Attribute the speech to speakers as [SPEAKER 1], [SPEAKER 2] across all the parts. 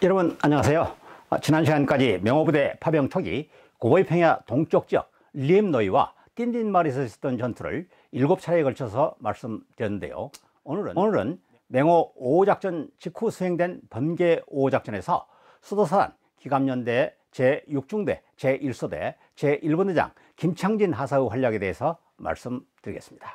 [SPEAKER 1] 여러분 안녕하세요. 지난 시간까지 명호부대 파병 초기 고보이평야 동쪽 지역 리엠노이와 딘딘마을에서 있었던 전투를 7차례에 걸쳐서 말씀드렸는데요. 오늘은 맹호 5호 작전 직후 수행된 번개 5호 작전에서 수도사단 기갑연대 제6중대 제1소대 제1분대장 김창진 하사의 활약에 대해서 말씀드리겠습니다.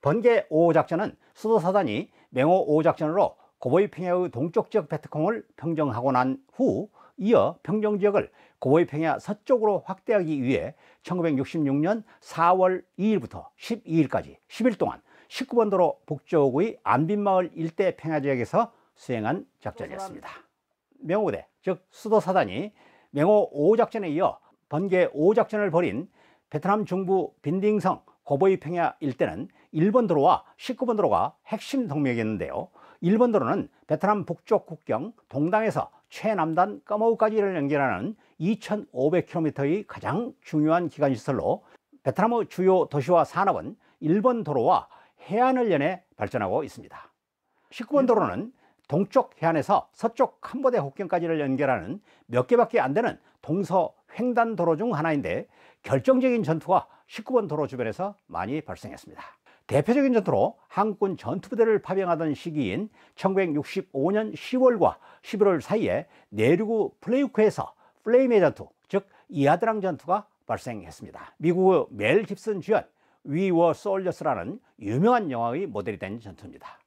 [SPEAKER 1] 번개 5호 작전은 수도사단이 맹호 5호 작전으로 고보이평야의 동쪽 지역 베트콩을 평정하고 난 후 이어 평정지역을 고보이평야 서쪽으로 확대하기 위해 1966년 4월 2일부터 12일까지 10일 동안 19번 도로 북쪽의 안빈마을 일대 평야지역에서 수행한 작전이었습니다. 명호부대 즉 수도사단이 맹호 5호 작전에 이어 번개 5호 작전을 벌인 베트남 중부 빈딩성 고보이평야 일대는 1번 도로와 19번 도로가 핵심 동맥이었는데요. 1번 도로는 베트남 북쪽 국경 동당에서 최남단 까마우까지를 연결하는 2500km의 가장 중요한 기관시설로 베트남의 주요 도시와 산업은 1번 도로와 해안을 연해 발전하고 있습니다. 19번 도로는 동쪽 해안에서 서쪽 캄보디아 국경까지를 연결하는 몇 개밖에 안 되는 동서 횡단도로 중 하나인데 결정적인 전투가 19번 도로 주변에서 많이 발생했습니다. 대표적인 전투로 한국군 전투부대를 파병하던 시기인 1965년 10월과 11월 사이에 내륙의 플레이우크에서 플레이메 전투, 즉 이아드랑 전투가 발생했습니다. 미국의 멜 깁슨 주연 We Were Soldiers라는 유명한 영화의 모델이 된 전투입니다.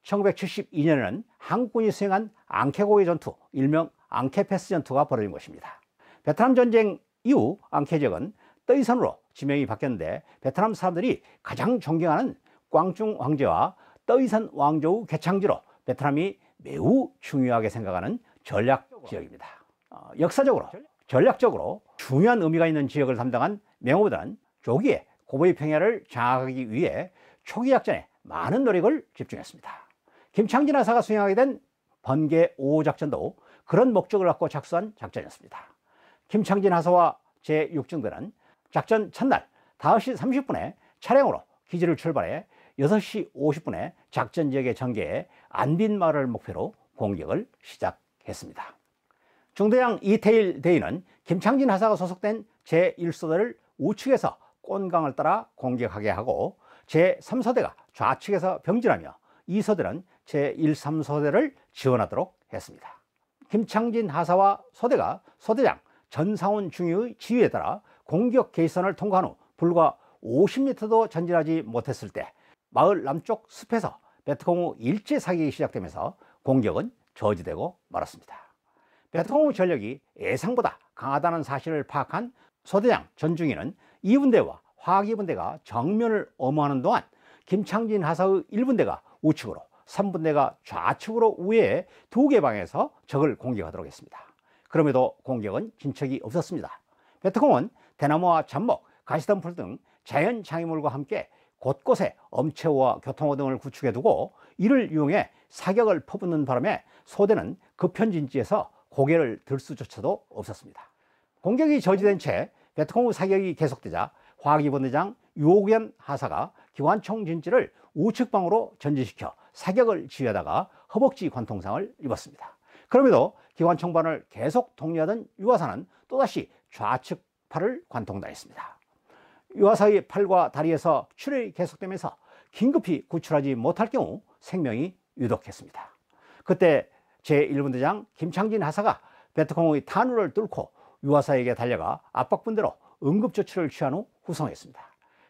[SPEAKER 1] 1972년에는 한국군이 수행한 앙케고의 전투, 일명 앙케패스 전투가 벌어진 것입니다. 베트남 전쟁 이후 앙케 지역은 떠이선으로 지명이 바뀌었는데 베트남 사람들이 가장 존경하는 꽝중 황제와 떠이선 왕조의 개창지로 베트남이 매우 중요하게 생각하는 전략 지역입니다. 역사적으로 전략적으로 중요한 의미가 있는 지역을 담당한 명호부대는 조기에 고보이평야를 장악하기 위해 초기 작전에 많은 노력을 집중했습니다. 김창진 하사가 수행하게 된 번개 5호 작전도 그런 목적을 갖고 작수한 작전이었습니다. 김창진 하사와 제6중대는 작전 첫날 5시 30분에 차량으로 기지를 출발해 6시 50분에 작전 지역에 전개해 안빈마을을 목표로 공격을 시작했습니다. 중대장 이태일 대위는 김창진 하사가 소속된 제1소대를 우측에서 꼰강을 따라 공격하게 하고 제3소대가 좌측에서 병진하며 2소대는 제1, 3소대를 지원하도록 했습니다. 김창진 하사와 소대가 소대장 전상훈 중위의 지휘에 따라 공격 개선을 통과한 후 불과 50m도 전진하지 못했을 때 마을 남쪽 숲에서 베트콩의 일제 사격이 시작되면서 공격은 저지되고 말았습니다. 베트콩의 전력이 예상보다 강하다는 사실을 파악한 소대장 전중위는 2분대와 화기분대가 정면을 엄호하는 동안 김창진 하사의 1분대가 우측으로 3분대가 좌측으로 우회해 2개 방에서 적을 공격하도록 했습니다. 그럼에도 공격은 진척이 없었습니다. 베트콩은 대나무와 잡목, 가시덤불 등 자연 장애물과 함께 곳곳에 엄체호와 교통호 등을 구축해 두고 이를 이용해 사격을 퍼붓는 바람에 소대는 급현진지에서 고개를 들 수조차도 없었습니다. 공격이 저지된 채 베트콩의 사격이 계속되자 화기분대장 유옥연 하사가 기관총 진지를 우측방으로 전진시켜 사격을 지휘하다가 허벅지 관통상을 입었습니다. 그럼에도 기관총반을 계속 독려하던 유하사는 또다시 좌측 팔을 관통당했습니다. 유하사의 팔과 다리에서 출혈이 계속되면서 긴급히 구출하지 못할 경우 생명이 유독했습니다. 그때 제1분대장 김창진 하사가 베트콩의 탄우를 뚫고 유하사에게 달려가 압박분대로 응급조치를 취한 후 후송했습니다.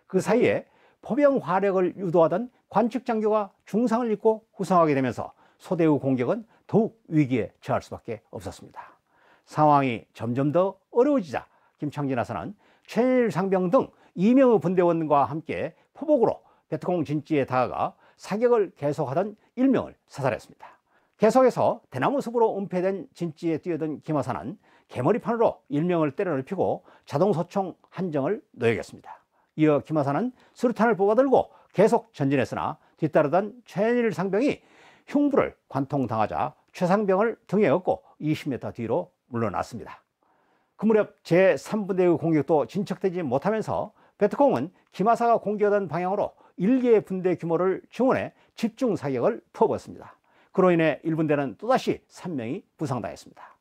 [SPEAKER 1] 그 사이에 포병 화력을 유도하던 관측장교가 중상을 입고 후송하게 되면서 소대의 공격은 더욱 위기에 처할 수밖에 없었습니다. 상황이 점점 더 어려워지자 김창진 하사는 최일 상병 등 2명의 분대원과 함께 포복으로 베트콩 진지에 다가가 사격을 계속하던 1명을 사살했습니다. 계속해서 대나무 숲으로 은폐된 진지에 뛰어든 김 하사는 개머리판으로 1명을 때려 눕히고 자동소총 한정을 노역했습니다. 이어 김 하사는 수류탄을 뽑아들고 계속 전진했으나 뒤따르던 최일 상병이 흉부를 관통당하자 최 상병을 등에 업고 20m 뒤로 물러났습니다. 그 무렵 제3분대의 공격도 진척되지 못하면서 베트콩은 김 하사가 공격하던 방향으로 1개의 분대 규모를 증원해 집중 사격을 퍼붓습니다. 그로 인해 1분대는 또다시 3명이 부상당했습니다.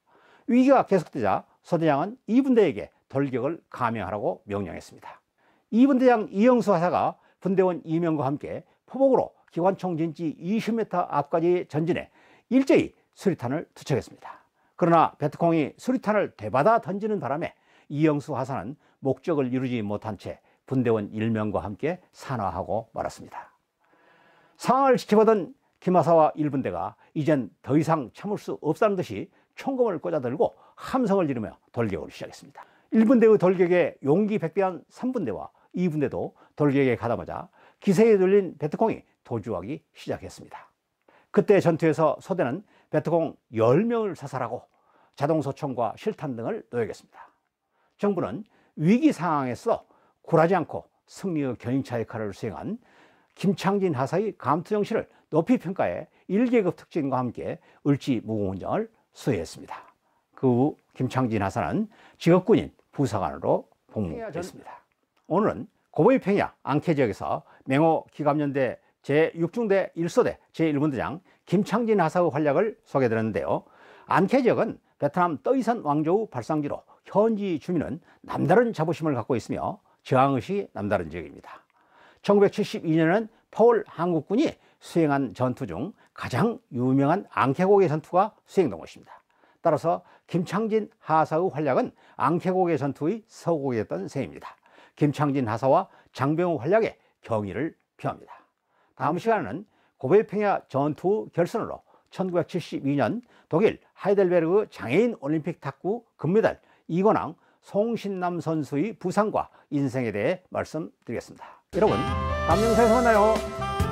[SPEAKER 1] 위기가 계속되자 서대장은 2분대에게 돌격을 감행하라고 명령했습니다. 2분대장 이영수 하사가 분대원 2명과 함께 포복으로 기관총 진지 20m 앞까지 전진해 일제히 수리탄을 투척했습니다. 그러나 베트콩이 수리탄을 되받아 던지는 바람에 이영수 하사는 목적을 이루지 못한 채 분대원 1명과 함께 산화하고 말았습니다. 상황을 지켜보던 김하사와 1분대가 이젠 더 이상 참을 수 없다는 듯이 총검을 꽂아들고 함성을 지르며 돌격을 시작했습니다. 1분대의 돌격에 용기 백배한 3분대와 2분대도 돌격에 가다마자 기세에 들린 베트콩이 도주하기 시작했습니다. 그때 전투에서 소대는 베트콩 10명을 사살하고 자동소총과 실탄 등을 노역했습니다. 정부는 위기 상황에서 굴하지 않고 승리의 견인차 역할을 수행한 김창진 하사의 감투 정신을 높이 평가해 1계급 특징과 함께 을지 무공훈장을 수여했습니다. 그 후 김창진 하사는 직업군인 부사관으로 복무했습니다. 오늘은 고보이평야 앙케 지역에서 맹호 기갑연대 제6중대 1소대 제1분대장 김창진 하사의 활약을 소개해드렸는데요. 앙케 지역은 베트남 떠이산 왕조의 발상지로 현지 주민은 남다른 자부심을 갖고 있으며 저항의식이 남다른 지역입니다. 1972년에는 파월 한국군이 수행한 전투 중 가장 유명한 앙케고개 전투가 수행된 곳입니다. 따라서 김창진 하사의 활약은 앙케고개 전투의 서곡이었던 셈입니다. 김창진 하사와 장병의 활약에 경의를 표합니다. 다음 시간에는 고베평야 전투 결선으로 1972년 독일 하이델베르그 장애인 올림픽 탁구 금메달 이관왕 송신남 선수의 부상과 인생에 대해 말씀드리겠습니다. 여러분, 다음 영상에서 만나요.